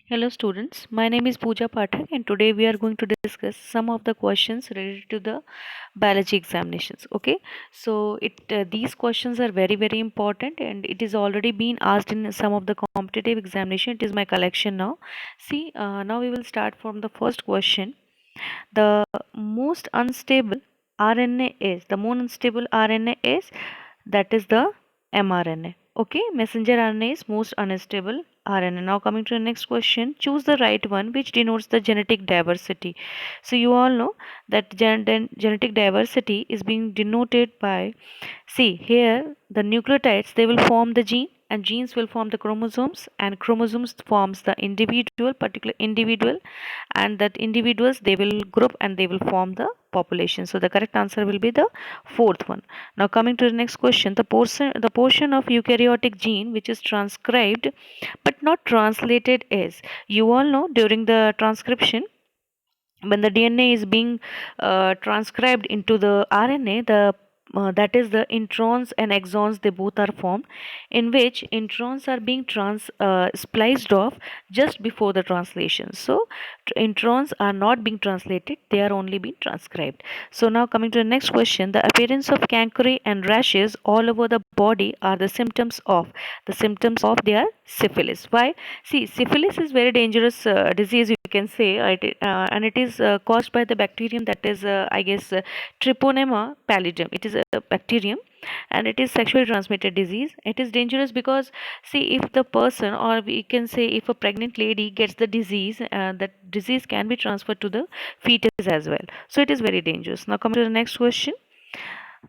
Hello students, my name is Pooja Pathak and today we are going to discuss some of the questions related to the biology examinations. Okay, so these questions are very important and it is already been asked in some of the competitive examination. It is my collection now. See, now we will start from the first question. The most unstable RNA is that is the mRNA. Okay, messenger RNA is most unstable RNA. Now coming to the next question, choose the right one which denotes the genetic diversity. So you all know that genetic diversity is being denoted by, see here, the nucleotides they will form the gene and genes will form the chromosomes and chromosomes forms the particular individual, and that individuals they will group and they will form the population. So the correct answer will be the fourth one. Now coming to the next question, the portion of eukaryotic gene which is transcribed but not translated is, you all know during the transcription when the DNA is being transcribed into the RNA, the that is the introns and exons they both are formed, in which introns are being spliced off just before the translation. So introns are not being translated, they are only being transcribed. So now coming to the next question, the appearance of cankre and rashes all over the body are the symptoms of their syphilis. Why? See, syphilis is very dangerous disease, you can say, and it is caused by the bacterium that is, I guess, Treponema pallidum. It is a bacterium, and it is sexually transmitted disease. It is dangerous because, see, if the person, or we can say, if a pregnant lady gets the disease, that disease can be transferred to the fetus as well. So it is very dangerous. Now coming to the next question.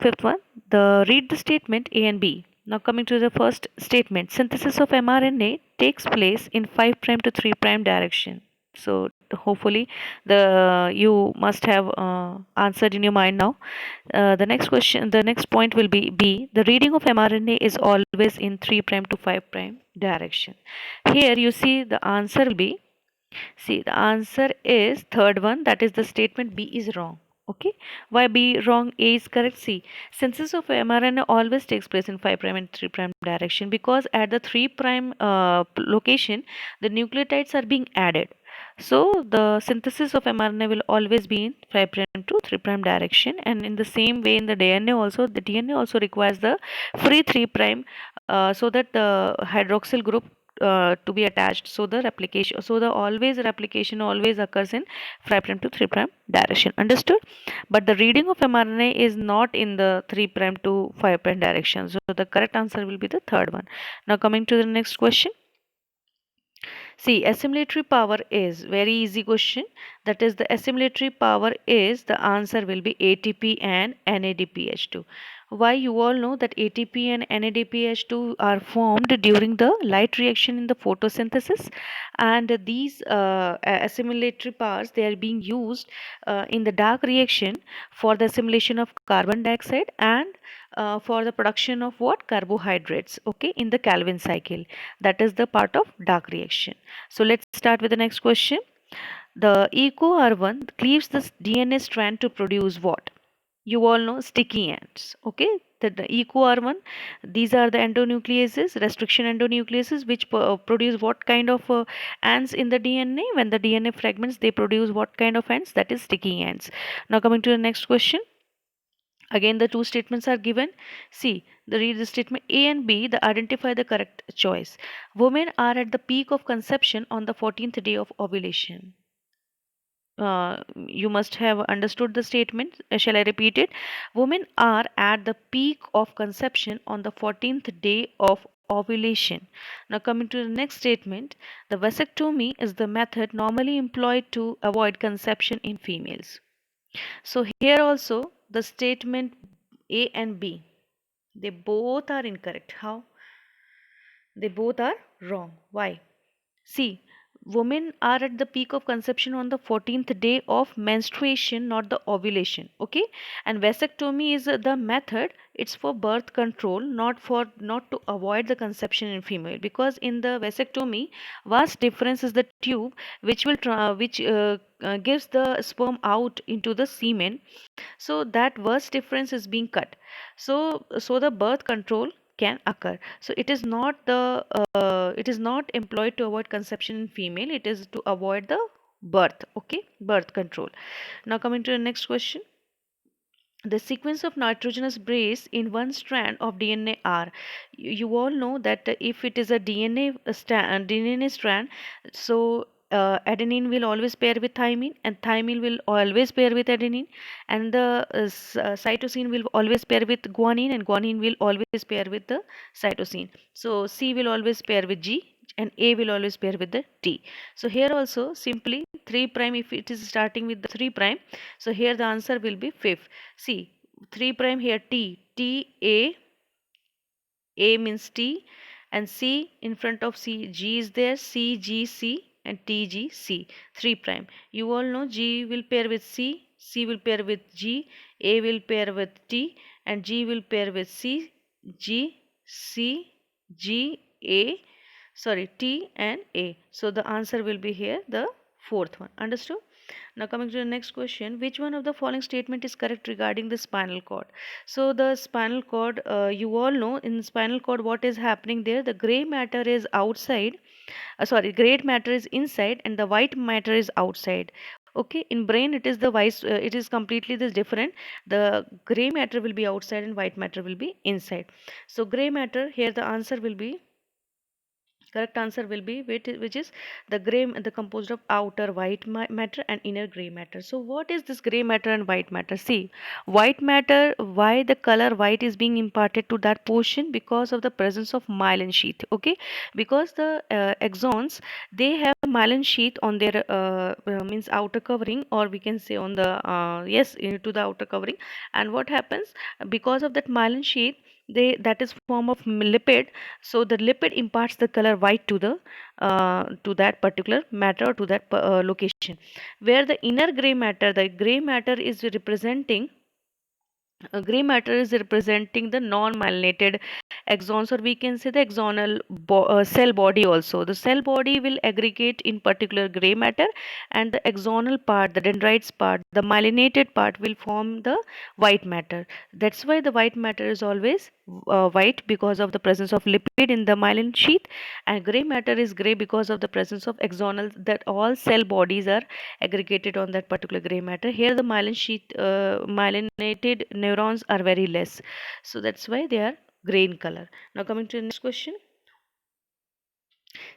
Fifth one, the read the statement A and B. Now coming to the first statement, synthesis of mRNA takes place in 5 prime to 3 prime direction. So hopefully you must have answered in your mind now. The next point will be B. The reading of mRNA is always in 3 prime to 5 prime direction. Here you see the answer will be, see, the answer is third one, that is the statement B is wrong. Okay, why B wrong? A is correct. See, synthesis of mRNA always takes place in 5 prime and 3 prime direction, because at the 3 prime location, the nucleotides are being added. So the synthesis of mRNA will always be in 5 prime to 3 prime direction, and in the same way in the DNA also, the DNA also requires the free 3 prime, so that the hydroxyl group to be attached, so the replication always occurs in 5 prime to 3 prime direction. Understood? But the reading of mRNA is not in the 3 prime to 5 prime direction, so the correct answer will be the third one. Now coming to the next question. See, assimilatory power is very easy question. That is, the assimilatory power is, the answer will be ATP and NADPH2. Why? You all know that ATP and NADPH2 are formed during the light reaction in the photosynthesis, and these assimilatory powers they are being used in the dark reaction for the assimilation of carbon dioxide and for the production of what? Carbohydrates. Okay, in the Calvin cycle. That is the part of dark reaction. So let's start with the next question. The EcoR1 cleaves the DNA strand to produce what? You all know sticky ends. Okay, the EcoR1, these are the endonucleases, restriction endonucleases, which produce what kind of ends in the DNA? When the DNA fragments, they produce what kind of ends? That is sticky ends. Now coming to the next question. Again, the two statements are given. See, read the statement A and B, the identify the correct choice. Women are at the peak of conception on the 14th day of ovulation. You must have understood the statement. Shall I repeat it? Women are at the peak of conception on the 14th day of ovulation. Now, coming to the next statement, the vasectomy is the method normally employed to avoid conception in females. So, here also the statement A and B, they both are incorrect. How? They both are wrong. Why? See, women are at the peak of conception on the 14th day of menstruation, not the ovulation. Okay, and vasectomy is the method. It's for birth control, not to avoid the conception in female. Because in the vasectomy, vast difference is the tube which gives the sperm out into the semen. So that vast difference is being cut. So the birth control can occur. So it is not employed to avoid conception in female, it is to avoid the birth, okay, birth control. Now coming to the next question, the sequence of nitrogenous base in one strand of DNA are. You all know that if it is a DNA strand, so adenine will always pair with thymine, and thymine will always pair with adenine, and the cytosine will always pair with guanine, and guanine will always pair with the cytosine. So C will always pair with G, and A will always pair with the T. So here also simply 3 prime, if it is starting with the 3 prime, so here the answer will be fifth. See, 3 prime here T, T A, A means T, and C in front of C, G is there, C, G, C, and T, G, C, 3 prime. You all know G will pair with C, C will pair with G, A will pair with T, and G will pair with C, G, C, G, A, sorry, T and A. So the answer will be here the fourth one. Understood? Now coming to the next question, which one of the following statement is correct regarding the spinal cord? So the spinal cord, you all know in spinal cord what is happening there. The gray matter is outside, sorry, gray matter is inside and the white matter is outside. Okay, in brain it is the vice, it is completely this different. The gray matter will be outside and white matter will be inside. So gray matter, here the answer will be, correct answer will be which is the gray, the composed of outer white matter and inner gray matter. So what is this gray matter and white matter? See, white matter, why the color white is being imparted to that portion? Because of the presence of myelin sheath. Okay, because the axons, they have myelin sheath on their means outer covering, or we can say on the yes, to the outer covering. And what happens, because of that myelin sheath, they, that is form of lipid, so the lipid imparts the color white to the to that particular matter, or to that location. Where the inner gray matter, the gray matter is representing, gray matter is representing the non-myelinated axons, or we can say the axonal cell body also. The cell body will aggregate in particular gray matter, and the axonal part, the dendrites part, the myelinated part will form the white matter. That's why the white matter is always white, because of the presence of lipid in the myelin sheath, and gray matter is gray because of the presence of axonal, that all cell bodies are aggregated on that particular gray matter. Here the myelin sheath, myelinated neurons are very less, so that's why they are gray in color. Now coming to the next question,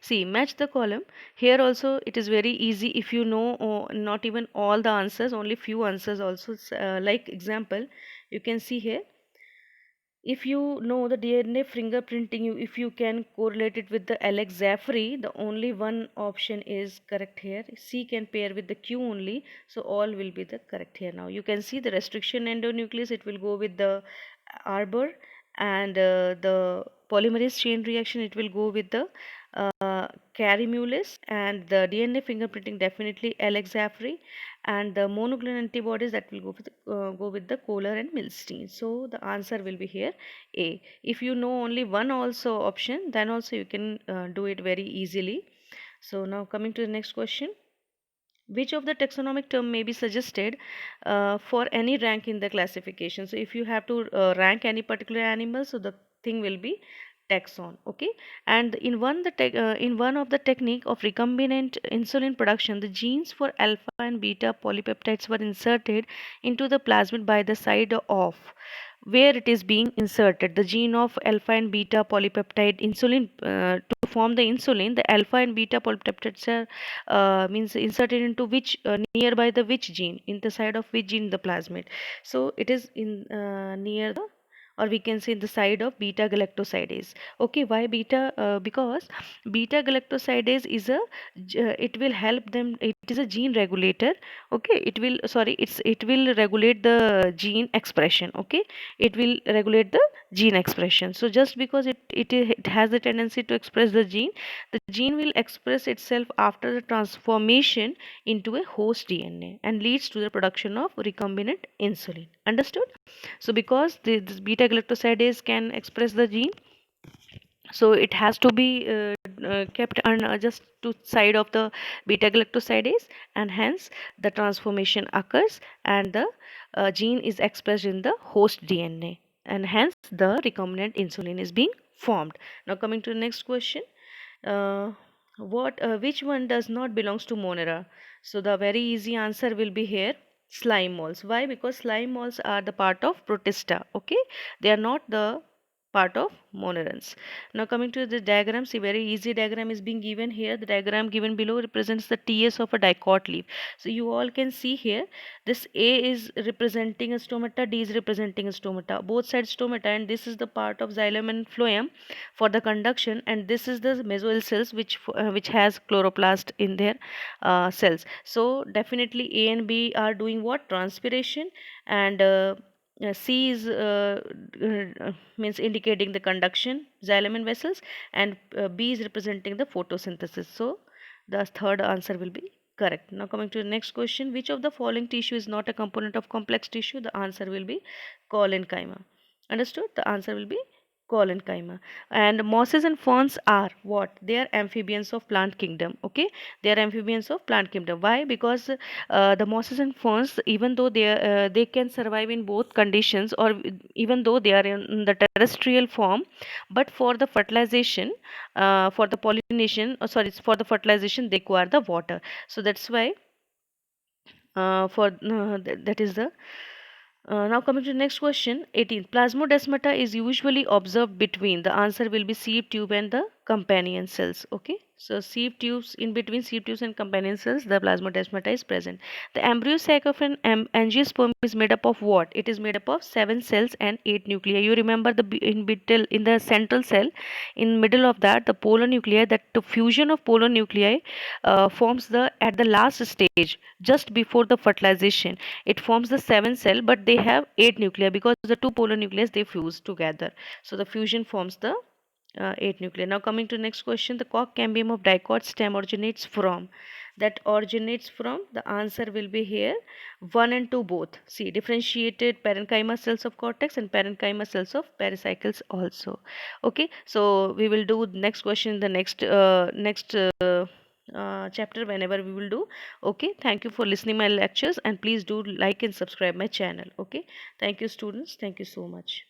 see, match the column. Here also it is very easy if you know not even all the answers, only few answers also. Like example, you can see here, if you know the DNA fingerprinting, if you can correlate it with the Alex Zafri, the only one option is correct here. C can pair with the Q only, so all will be the correct here. Now you can see the restriction endonuclease, it will go with the Arbor, and the polymerase chain reaction, it will go with the Carimulis, and the DNA fingerprinting definitely Alex Zafri, and the monoclonal antibodies, that will go with the Kohler and Milstein. So the answer will be here A. If you know only one also option, then also you can do it very easily. So now coming to the next question, which of the taxonomic term may be suggested for any rank in the classification? So if you have to rank any particular animal, so the thing will be taxon. Okay, and in one of the technique of recombinant insulin production, the genes for alpha and beta polypeptides were inserted into the plasmid by the side of, where it is being inserted, the gene of alpha and beta polypeptide insulin, to form the insulin, the alpha and beta polypeptides are means inserted into which, nearby the which gene, in the side of which gene, the plasmid. So it is in near the, or we can say in the side of beta galactosidase. Okay, why beta? Because beta galactosidase is a it will help them, it is a gene regulator. Okay, it will, sorry, it will regulate the gene expression. Okay, it will regulate the gene expression. So just because it has the tendency to express the gene will express itself after the transformation into a host DNA and leads to the production of recombinant insulin. Understood? So because this beta galactosidase can express the gene, so it has to be kept on just to side of the beta galactosidase, and hence the transformation occurs, and the gene is expressed in the host DNA, and hence the recombinant insulin is being formed. Now coming to the next question, uh, what which one does not belongs to Monera? So the very easy answer will be here, slime moles. Why? Because slime moles are the part of Protista. Okay, they are not the part of monerans. Now coming to the diagram, see, very easy diagram is being given here. The diagram given below represents the TS of a dicot leaf. So you all can see here, this A is representing a stomata, D is representing a stomata, both sides stomata, and this is the part of xylem and phloem for the conduction, and this is the mesoil cells which has chloroplast in their cells. So definitely A and B are doing what? Transpiration, and C is means indicating the conduction, xylem and vessels, and B is representing the photosynthesis. So the third answer will be correct. Now coming to the next question, which of the following tissue is not a component of complex tissue? The answer will be collenchyma. Understood? The answer will be collenchyma. And mosses and ferns are what? They are amphibians of plant kingdom. Okay, they are amphibians of plant kingdom. Why? Because the mosses and ferns, even though they can survive in both conditions, or even though they are in the terrestrial form, but for the fertilization, for the pollination, sorry, for the fertilization, they require the water. So that's why that is the now coming to the next question, 18. Plasmodesmata is usually observed between. The answer will be sieve tube and the companion cells. Okay. So sieve tubes, in between sieve tubes and companion cells, the plasmodesmata is present. The embryo sac of an angiosperm is made up of what? It is made up of 7 cells and 8 nuclei. You remember in the central cell, in middle of that, the polar nuclei. That the fusion of polar nuclei forms the at the last stage, just before the fertilization. It forms the 7 cell, but they have 8 nuclei because the two polar nucleus they fuse together. So the fusion forms the 8 nuclei. Now coming to next question, the cork cambium of dicot stem originates from. That originates from, the answer will be here, 1 and 2 both. See, differentiated parenchyma cells of cortex and parenchyma cells of pericycles also. Okay, so we will do next question in the next chapter whenever we will do. Okay, thank you for listening my lectures, and please do like and subscribe my channel. Okay, thank you students, thank you so much.